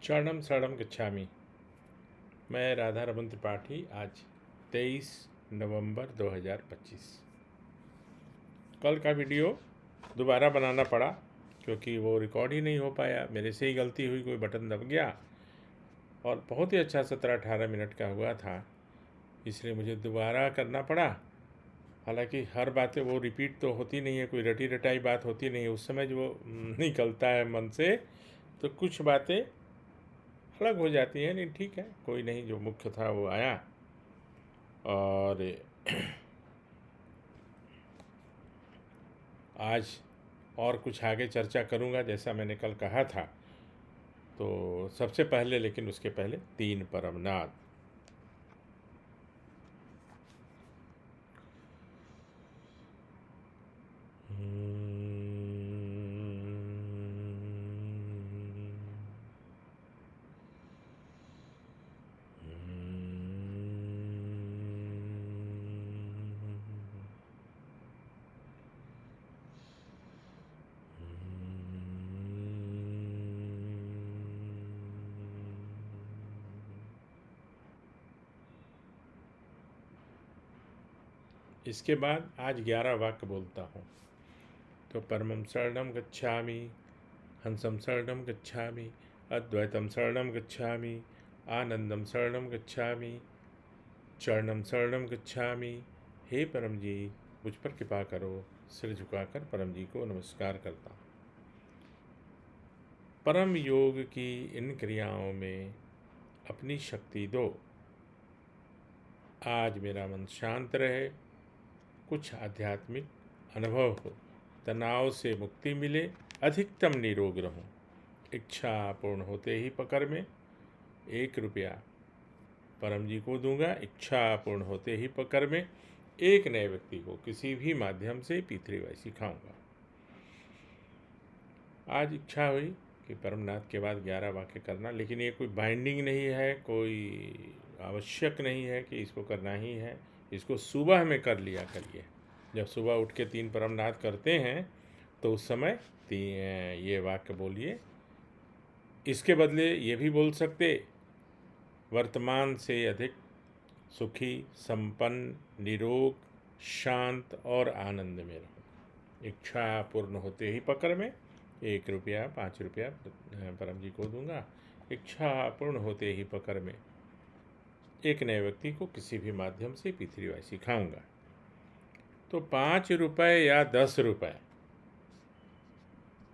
शरणम शरणम गच्छामि। मैं राधा रमन त्रिपाठी। आज 23 नवंबर 2025। कल का वीडियो दोबारा बनाना पड़ा क्योंकि वो रिकॉर्ड ही नहीं हो पाया। मेरे से ही गलती हुई, कोई बटन दब गया और बहुत ही अच्छा 17-18 मिनट का हुआ था, इसलिए मुझे दोबारा करना पड़ा। हालांकि हर बातें वो रिपीट तो होती नहीं है, कोई रटी रटाई बात होती नहीं है। उस समय जो निकलता है मन से तो कुछ बातें अलग हो जाती हैं, नहीं ठीक है, कोई नहीं, जो मुख्य था वो आया। और आज और कुछ आगे चर्चा करूंगा जैसा मैंने कल कहा था। तो सबसे पहले, लेकिन उसके पहले 3 परमनाद। इसके बाद आज 11 वाक्य बोलता हूँ। तो परमं शरणं गच्छामि, हंसं शरणं गच्छामि, अद्वैतं शरणं गच्छामि, आनंदम शरणं गच्छामि, चरणम शरणं गच्छामि। हे परम जी, मुझ पर कृपा करो। सिर झुकाकर परम जी को नमस्कार करता हूँ। परम योग की इन क्रियाओं में अपनी शक्ति दो। आज मेरा मन शांत रहे, कुछ आध्यात्मिक अनुभव हो, तनाव से मुक्ति मिले, अधिकतम निरोग रहूं। इच्छा पूर्ण होते ही पकड़ में 1 रुपया परम जी को दूंगा। इच्छा पूर्ण होते ही पकड़ में एक नए व्यक्ति को किसी भी माध्यम से पितृवाई सिखाऊंगा। आज इच्छा हुई कि परमनाथ के बाद 11 वाक्य करना, लेकिन ये कोई बाइंडिंग नहीं है, कोई आवश्यक नहीं है कि इसको करना ही है। इसको सुबह में कर लिया करिए। जब सुबह उठ के 3 परमनाथ करते हैं तो उस समय ये वाक्य बोलिए। इसके बदले ये भी बोल सकते, वर्तमान से अधिक सुखी, संपन्न, निरोग, शांत और आनंद में रहूं। इच्छा पूर्ण होते ही पकड़ में 1 रुपया 5 रुपया परम जी को दूंगा। इच्छा पूर्ण होते ही पकड़ में एक नए व्यक्ति को किसी भी माध्यम से पितृवाई सिखाऊंगा। तो 5 रुपये या 10 रुपये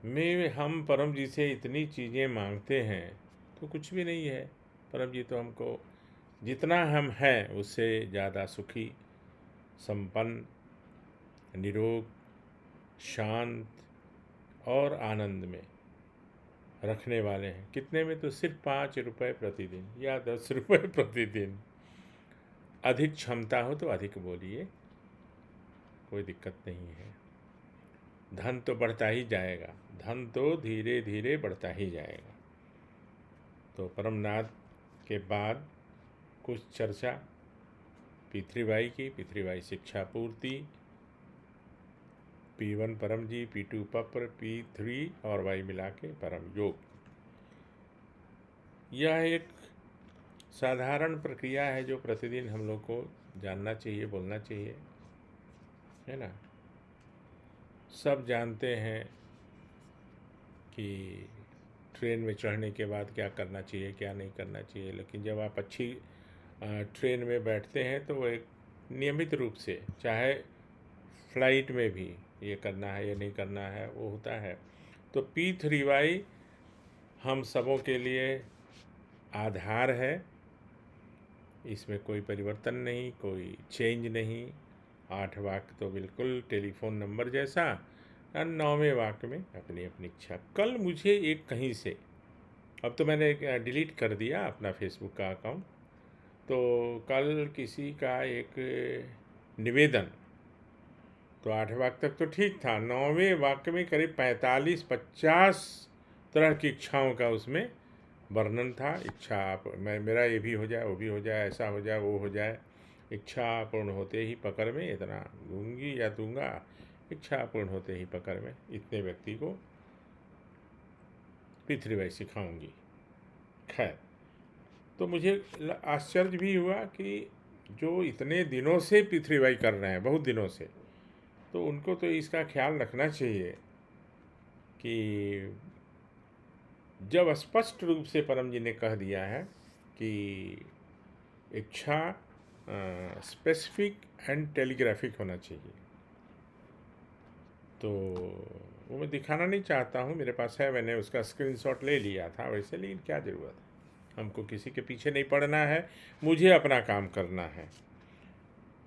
में हम परम जी से इतनी चीज़ें मांगते हैं तो कुछ भी नहीं है। परम जी तो हमको जितना हम हैं उससे ज़्यादा सुखी, संपन्न, निरोग, शांत और आनंद में रखने वाले हैं। कितने में? तो सिर्फ 5 रुपये प्रतिदिन या 10 रुपये प्रतिदिन। अधिक क्षमता हो तो अधिक बोलिए, कोई दिक्कत नहीं है। धन तो बढ़ता ही जाएगा, धन तो धीरे धीरे बढ़ता ही जाएगा। तो परमनाथ के बाद कुछ चर्चा पितृवाई की, पितृवाई शिक्षा पूर्ति, P1 परम जी, P2 पप्र, P3 और वाई मिला के परम योग। यह एक साधारण प्रक्रिया है जो प्रतिदिन हम लोग को जानना चाहिए, बोलना चाहिए, है ना। सब जानते हैं कि ट्रेन में चढ़ने के बाद क्या करना चाहिए, क्या नहीं करना चाहिए, लेकिन जब आप अच्छी ट्रेन में बैठते हैं तो वो एक नियमित रूप से, चाहे फ्लाइट में भी ये करना है, ये नहीं करना है, वो होता है। तो P3Y हम सबों के लिए आधार है। इसमें कोई परिवर्तन नहीं, कोई चेंज नहीं। 8 वाक्य तो बिल्कुल टेलीफोन नंबर जैसा, और 9वें वाक्य में अपनी अपनी इच्छा। कल मुझे एक कहीं से, अब तो मैंने डिलीट कर दिया अपना फेसबुक का अकाउंट, तो कल किसी का एक निवेदन, तो 8 वाक्य तक तो ठीक था, 9वें वाक्य में करीब 45-50 तरह की इच्छाओं का उसमें वर्णन था। इच्छा मेरा ये भी हो जाए, वो भी हो जाए, ऐसा हो जाए, वो हो जाए। इच्छा पूर्ण होते ही पकड़ में इतना दूंगी या दूंगा। इच्छा पूर्ण होते ही पकड़ में इतने व्यक्ति को पितृवाई सिखाऊंगी। खैर, तो मुझे आश्चर्य भी हुआ कि जो इतने दिनों से पृथ्वीबाई कर रहे हैं, बहुत दिनों से, तो उनको तो इसका ख्याल रखना चाहिए कि जब स्पष्ट रूप से परम जी ने कह दिया है कि इच्छा स्पेसिफिक एंड टेलीग्राफिक होना चाहिए, तो वो मैं दिखाना नहीं चाहता हूँ, मेरे पास है, मैंने उसका स्क्रीनशॉट ले लिया था वैसे, लेकिन क्या ज़रूरत है, हमको किसी के पीछे नहीं पड़ना है, मुझे अपना काम करना है।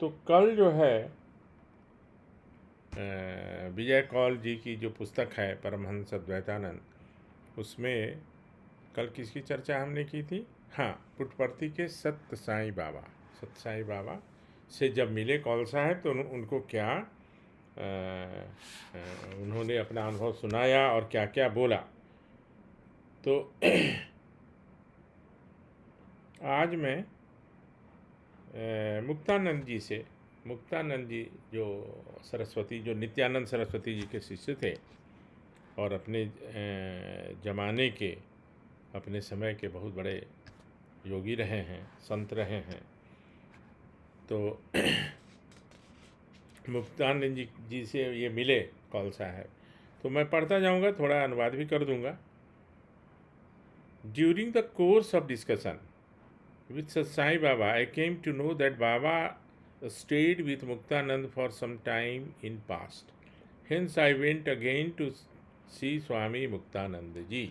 तो कल जो है विजय कौल जी की जो पुस्तक है परमहंस अद्वैतानंद, उसमें कल किसकी चर्चा हमने की थी? हाँ, पुट्टपर्थी के सत्य साईं बाबा से जब मिले कौल साहब, तो उनको क्या उन्होंने अपना अनुभव सुनाया और क्या क्या बोला। तो आज मैं मुक्तानंद जी जो नित्यानंद सरस्वती जी के शिष्य थे और अपने ज़माने के, अपने समय के बहुत बड़े योगी रहे हैं, संत रहे हैं, तो मुक्तानंद जी से ये मिले कौल साहब, तो मैं पढ़ता जाऊंगा, थोड़ा अनुवाद भी कर दूंगा। During the course of discussion with Sai Baba, I came to know that Baba stayed with Muktanand for some time in past. Hence I went again to see स्वामी मुक्तानंद जी।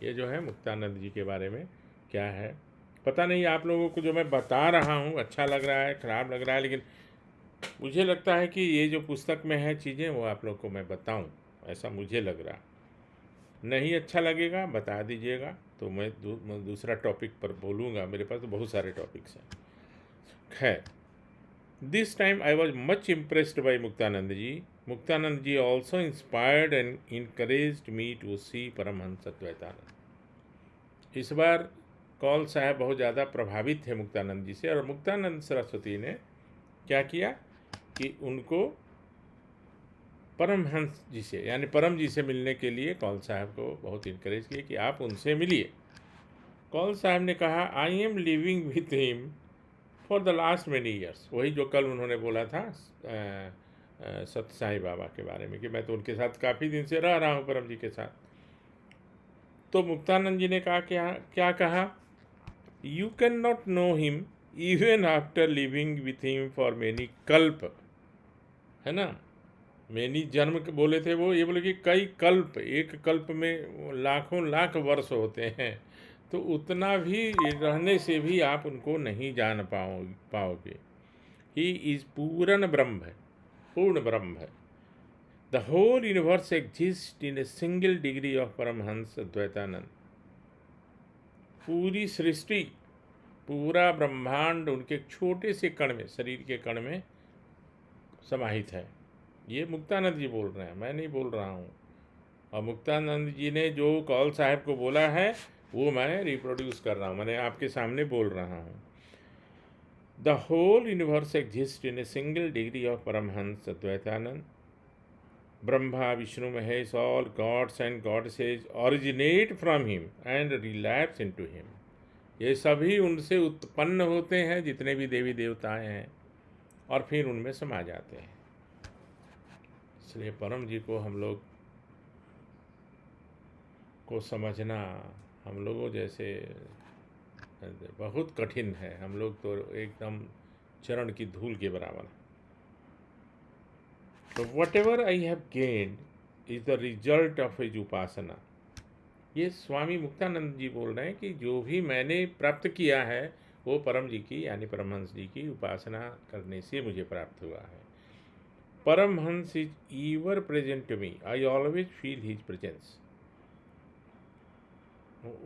ये जो है मुक्तानंद जी के बारे में क्या है पता नहीं, आप लोगों को जो मैं बता रहा हूँ अच्छा लग रहा है, खराब लग रहा है, लेकिन मुझे लगता है कि ये जो पुस्तक में है चीज़ें वो आप लोग को मैं बताऊँ, ऐसा मुझे लग रहा। नहीं अच्छा लगेगा बता दीजिएगा, तो मैं दूसरा टॉपिक पर बोलूँगा, मेरे पास तो बहुत सारे टॉपिक्स हैं। खैर, this time I was much impressed by Muktanand ji. Muktanand ji also inspired and encouraged me to see Paramhans Advaitanand. इस बार कौल साहब बहुत ज़्यादा प्रभावित थे मुक्तानंद जी से, और मुक्तानंद सरस्वती ने क्या किया कि उनको परमहंस जी से, यानी परम जी से मिलने के लिए कौल साहब को बहुत इनकरेज किया कि आप उनसे मिलिए। कौल साहब ने कहा, I am living with him for the last many years. वही जो कल उन्होंने बोला था सत्य साईं बाबा के बारे में कि मैं तो उनके साथ काफ़ी दिन से रह रहा हूँ, परम जी के साथ। तो मुक्तानंद जी ने कहा क्या कहा, you can not know him even after living with him for many कल्प, है ना, मैनी जन्म बोले थे वो, ये बोले कि कई कल्प, एक कल्प में लाखों लाख वर्ष होते हैं, तो उतना भी रहने से भी आप उनको नहीं जान पाओगे। ही इज पूर्ण ब्रह्म है, पूर्ण ब्रह्म है। The whole universe exist in a single degree of Paramhans Advaitanand. पूरी सृष्टि, पूरा ब्रह्मांड उनके एक छोटे से कण में, शरीर के कण में समाहित है। ये मुक्तानंद जी बोल रहे हैं, मैं नहीं बोल रहा हूँ। और मुक्तानंद जी ने जो कौल साहब को बोला है वो मैं रिप्रोड्यूस कर रहा हूँ, मैंने आपके सामने बोल रहा हूँ। The whole universe exist in a single degree of Paramhans Advaitanand. Brahma Vishnu Mahesh, all gods and goddesses originate from him and relapse into him. ये सभी उनसे उत्पन्न होते हैं, जितने भी देवी देवताएं हैं, और फिर उनमें समा जाते हैं। इसलिए परम जी को हम लोग को समझना हम लोगों जैसे बहुत कठिन है, हम लोग तो एकदम चरण की धूल के बराबर। तो whatever I have gained is the result of his उपासना। ये स्वामी मुक्तानंद जी बोल रहे हैं कि जो भी मैंने प्राप्त किया है वो परम जी की, यानी परमहंस जी की उपासना करने से मुझे प्राप्त हुआ है। Paramhans is ever present to me, I always feel his presence.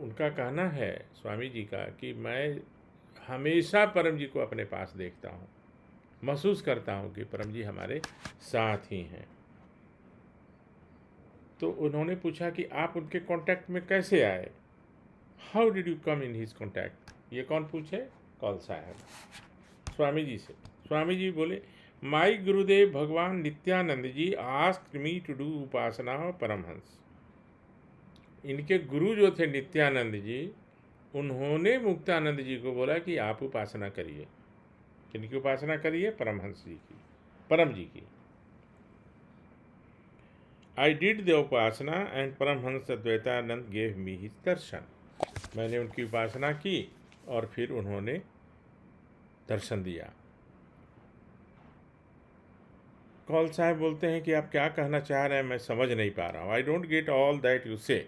उनका कहना है स्वामी जी का कि मैं हमेशा परम जी को अपने पास देखता हूँ, महसूस करता हूँ कि परम जी हमारे साथ ही हैं। तो उन्होंने पूछा कि आप उनके कांटेक्ट में कैसे आए, how did you come in his contact. ये कौन पूछे? कौल साहब स्वामी जी से। स्वामी जी बोले, माई गुरुदेव भगवान Nityanand ji asked me to do उपासना ऑफ परमहंस। इनके गुरु जो थे नित्यानंद जी, उन्होंने मुक्तानंद जी को बोला कि आप उपासना करिए। किनकी उपासना करिए? परमहंस जी की, परम जी की। आई डिड द उपासना and Paramhans Advaitanand gave me his दर्शन। मैंने उनकी उपासना की और फिर उन्होंने दर्शन दिया। कौल साहब बोलते हैं कि आप क्या कहना चाह रहे हैं, मैं समझ नहीं पा रहा हूँ। I don't get all that you say.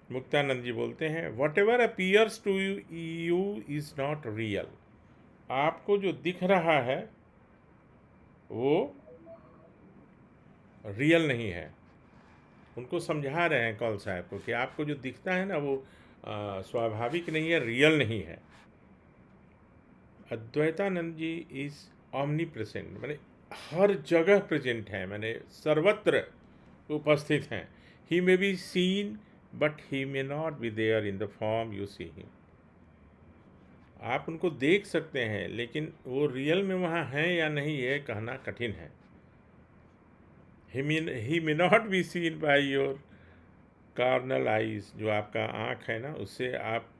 Muktanand ji बोलते हैं, whatever appears to you is not real. आपको जो दिख रहा है वो रियल नहीं है। उनको समझा रहे हैं कौल साहब को कि आपको जो दिखता है ना वो स्वाभाविक नहीं है, रियल नहीं है। Advaitanand ji is omnipresent, मैंने हर जगह प्रेजेंट है, मैंने सर्वत्र उपस्थित हैं। He may be seen but he may not be there in the form you see him. आप उनको देख सकते हैं लेकिन वो रियल में वहाँ हैं या नहीं ये कहना कठिन है। He may not be seen by your carnal eyes, जो आपका आँख है ना उससे आप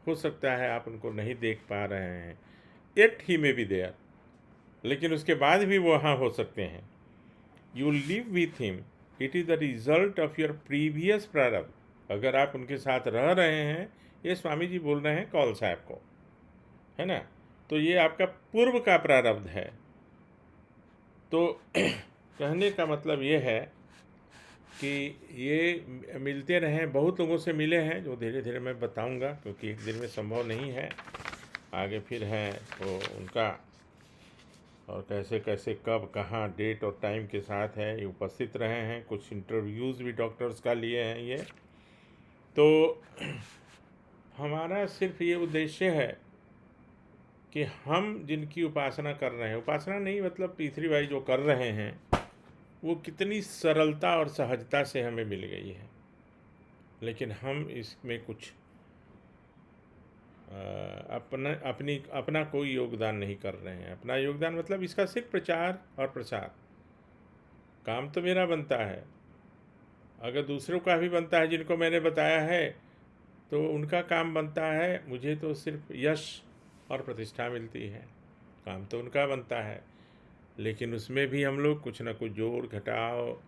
हो सकता है आप उनको नहीं देख पा रहे हैं। At he may be there, लेकिन उसके बाद भी वो वहाँ हो सकते हैं। You live with him, it is the result of your previous प्रारब्ध। अगर आप उनके साथ रह रहे हैं, ये स्वामी जी बोल रहे हैं कौल साहब को, है ना, तो ये आपका पूर्व का प्रारब्ध है। तो कहने का मतलब ये है कि ये मिलते रहें। बहुत लोगों से मिले हैं जो धीरे धीरे मैं बताऊंगा, क्योंकि एक दिन में संभव नहीं है। आगे फिर है वो उनका, और कैसे कैसे कब कहाँ डेट और टाइम के साथ है ये उपस्थित रहे हैं। कुछ इंटरव्यूज़ भी डॉक्टर्स का लिए हैं ये। तो हमारा सिर्फ ये उद्देश्य है कि हम जिनकी उपासना कर रहे हैं, उपासना नहीं मतलब तीसरी भाई जो कर रहे हैं, वो कितनी सरलता और सहजता से हमें मिल गई है, लेकिन हम इसमें कुछ अपना कोई योगदान नहीं कर रहे हैं। अपना योगदान मतलब इसका सिर्फ प्रचार और प्रसार। काम तो मेरा बनता है, अगर दूसरों का भी बनता है जिनको मैंने बताया है तो उनका काम बनता है। मुझे तो सिर्फ यश और प्रतिष्ठा मिलती है, काम तो उनका बनता है। लेकिन उसमें भी हम लोग कुछ ना कुछ जोड़ घटाव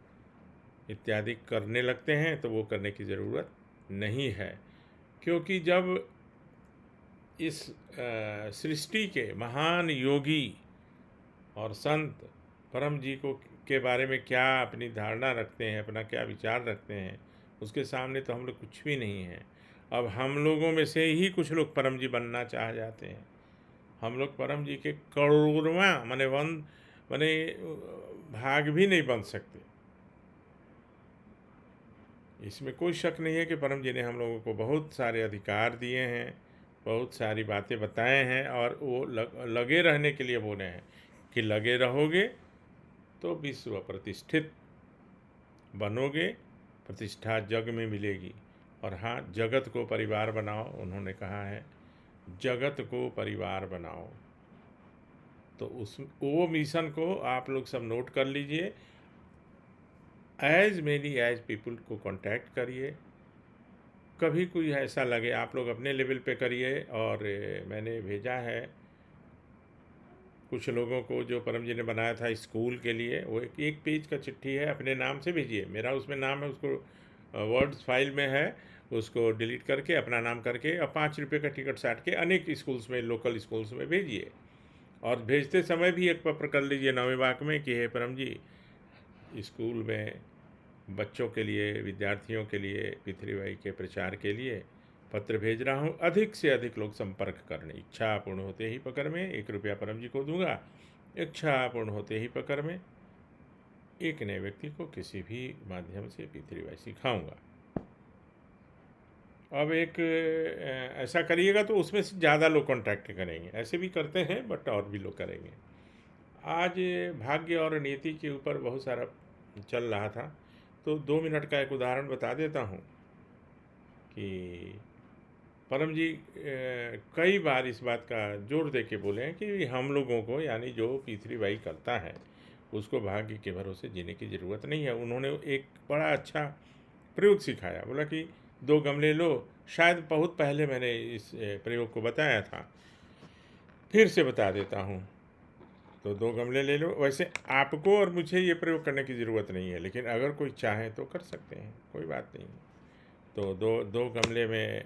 इत्यादि करने लगते हैं, तो वो करने की ज़रूरत नहीं है। क्योंकि जब इस सृष्टि के महान योगी और संत परम जी को के बारे में क्या अपनी धारणा रखते हैं, अपना क्या विचार रखते हैं, उसके सामने तो हम लोग कुछ भी नहीं हैं। अब हम लोगों में से ही कुछ लोग परम जी बनना चाह जाते हैं। हम लोग परम जी के करोड़वां माने भाग भी नहीं बन सकते। इसमें कोई शक नहीं है कि परम जी ने हम लोगों को बहुत सारे अधिकार दिए हैं, बहुत सारी बातें बताए हैं, और वो लगे रहने के लिए बोले हैं कि लगे रहोगे तो विश्व प्रतिष्ठित बनोगे, प्रतिष्ठा जग में मिलेगी। और हाँ, जगत को परिवार बनाओ, उन्होंने कहा है जगत को परिवार बनाओ। तो उस वो मिशन को आप लोग सब नोट कर लीजिए। एज मेनी एज पीपल को कांटेक्ट करिए। कभी कोई ऐसा लगे आप लोग अपने लेवल पे करिए। और मैंने भेजा है कुछ लोगों को जो परम जी ने बनाया था स्कूल के लिए, वो एक पेज का चिट्ठी है, अपने नाम से भेजिए। मेरा उसमें नाम है, उसको वर्ड्स फाइल में है, उसको डिलीट करके अपना नाम करके और 5 रुपये का टिकट साट के अनेक स्कूल्स में, लोकल स्कूल्स में भेजिए। और भेजते समय भी एक पत्र कर लीजिए 9वें वाक्य में कि हे परम जी, स्कूल में बच्चों के लिए, विद्यार्थियों के लिए, पृथ्वीबाई के प्रचार के लिए पत्र भेज रहा हूँ। अधिक से अधिक लोग संपर्क करने। इच्छा पूर्ण होते ही पकड़ में 1 रुपया परम जी को दूंगा। इच्छा पूर्ण होते ही पकड़ में एक नए व्यक्ति को किसी भी माध्यम से पृथ्वीबाई सिखाऊंगा। अब एक ऐसा करिएगा तो उसमें से ज़्यादा लोग कांटेक्ट करेंगे। ऐसे भी करते हैं बट और भी लोग करेंगे। आज भाग्य और नीति के ऊपर बहुत सारा चल रहा था, तो 2 मिनट का एक उदाहरण बता देता हूँ कि परम जी कई बार इस बात का जोर दे के बोले हैं कि हम लोगों को, यानी जो पृथ्वीबाई करता है उसको भाग्य के भरोसे जीने की ज़रूरत नहीं है। उन्होंने एक बड़ा अच्छा प्रयोग सिखाया। बोला कि 2 गमले लो, शायद बहुत पहले मैंने इस प्रयोग को बताया था, फिर से बता देता हूँ। तो 2 गमले ले लो। वैसे आपको और मुझे ये प्रयोग करने की ज़रूरत नहीं है, लेकिन अगर कोई चाहे तो कर सकते हैं, कोई बात नहीं। तो दो गमले में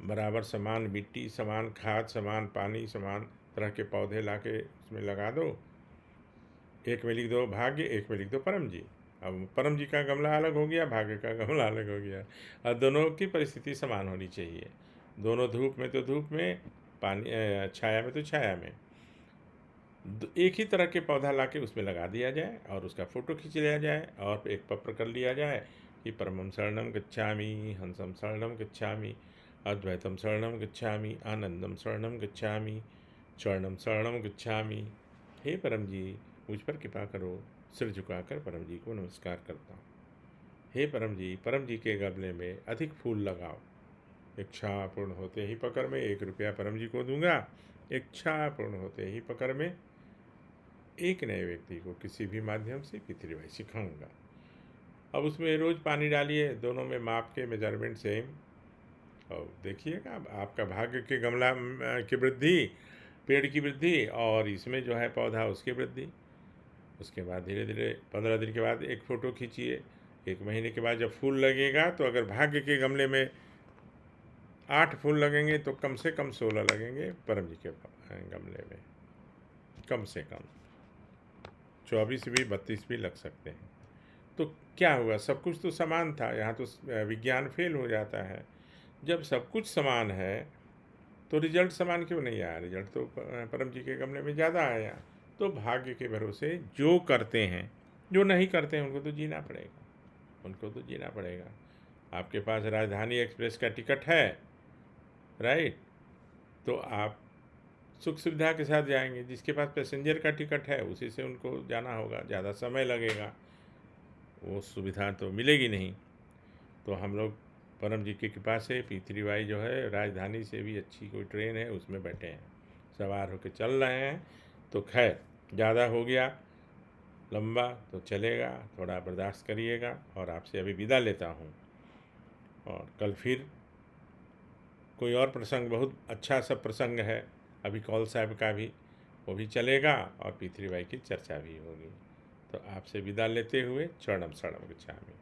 बराबर समान मिट्टी, समान खाद, समान पानी, समान तरह के पौधे लाके उसमें लगा दो। एक में लिख दो भाग्य, एक में लिख दो परम जी। अब परम जी का गमला अलग हो गया, भाग्य का गमला अलग हो गया, और दोनों की परिस्थिति समान होनी चाहिए। दोनों धूप में तो धूप में, पानी छाया में तो छाया में। एक ही तरह के पौधा लाके उसमें लगा दिया जाए और उसका फ़ोटो खींच लिया जाए और एक पत्र कर लिया जाए कि परमं शरणं गच्छामि, हंसं शरणं गच्छामि, अद्वैतम शरणं गच्छामि, आनंदम शरणं गच्छामि, चरणम शरणं गच्छामि। हे परम जी, मुझ पर कृपा करो। सिर झुकाकर परम जी को नमस्कार करता हूँ। हे परम जी के गमले में अधिक फूल लगाओ। इच्छा पूर्ण होते ही पकड़ में 1 रुपया परम जी को दूंगा। इच्छा पूर्ण होते ही पकड़ में एक नए व्यक्ति को किसी भी माध्यम से पितृवाई सिखाऊंगा। अब उसमें रोज़ पानी डालिए, दोनों में माप के मेजरमेंट सेम, और देखिएगा आपका भाग्य के गमला की वृद्धि, पेड़ की वृद्धि, और इसमें जो है पौधा उसकी वृद्धि। उसके बाद धीरे धीरे 15 दिन के बाद एक फ़ोटो खींचिए। 1 महीने के बाद जब फूल लगेगा तो अगर भाग्य के गमले में 8 फूल लगेंगे तो कम से कम 16 लगेंगे परम जी के गमले में, कम से कम 24 भी 32 भी लग सकते हैं। तो क्या हुआ, सब कुछ तो समान था। यहाँ तो विज्ञान फेल हो जाता है। जब सब कुछ समान है तो रिजल्ट समान क्यों नहीं आया? रिजल्ट तो परम जी के गमले में ज़्यादा आया। तो भाग्य के भरोसे जो करते हैं, जो नहीं करते हैं उनको तो जीना पड़ेगा, उनको तो जीना पड़ेगा। आपके पास राजधानी एक्सप्रेस का टिकट है, राइट, तो आप सुख सुविधा के साथ जाएंगे। जिसके पास पैसेंजर का टिकट है उसी से उनको जाना होगा, ज़्यादा समय लगेगा, वो सुविधा तो मिलेगी नहीं। तो हम लोग परम जी की कृपा से P3Y जो है राजधानी से भी अच्छी कोई ट्रेन है उसमें बैठे हैं, सवार होकर चल रहे हैं। तो खैर ज़्यादा हो गया लंबा तो चलेगा, थोड़ा बर्दाश्त करिएगा, और आपसे अभी विदा लेता हूँ। और कल फिर कोई और प्रसंग, बहुत अच्छा सा प्रसंग है अभी कौल साहब का भी, वो भी चलेगा और P3Y की चर्चा भी होगी। तो आपसे विदा लेते हुए चरणम शरणम गच्छामि।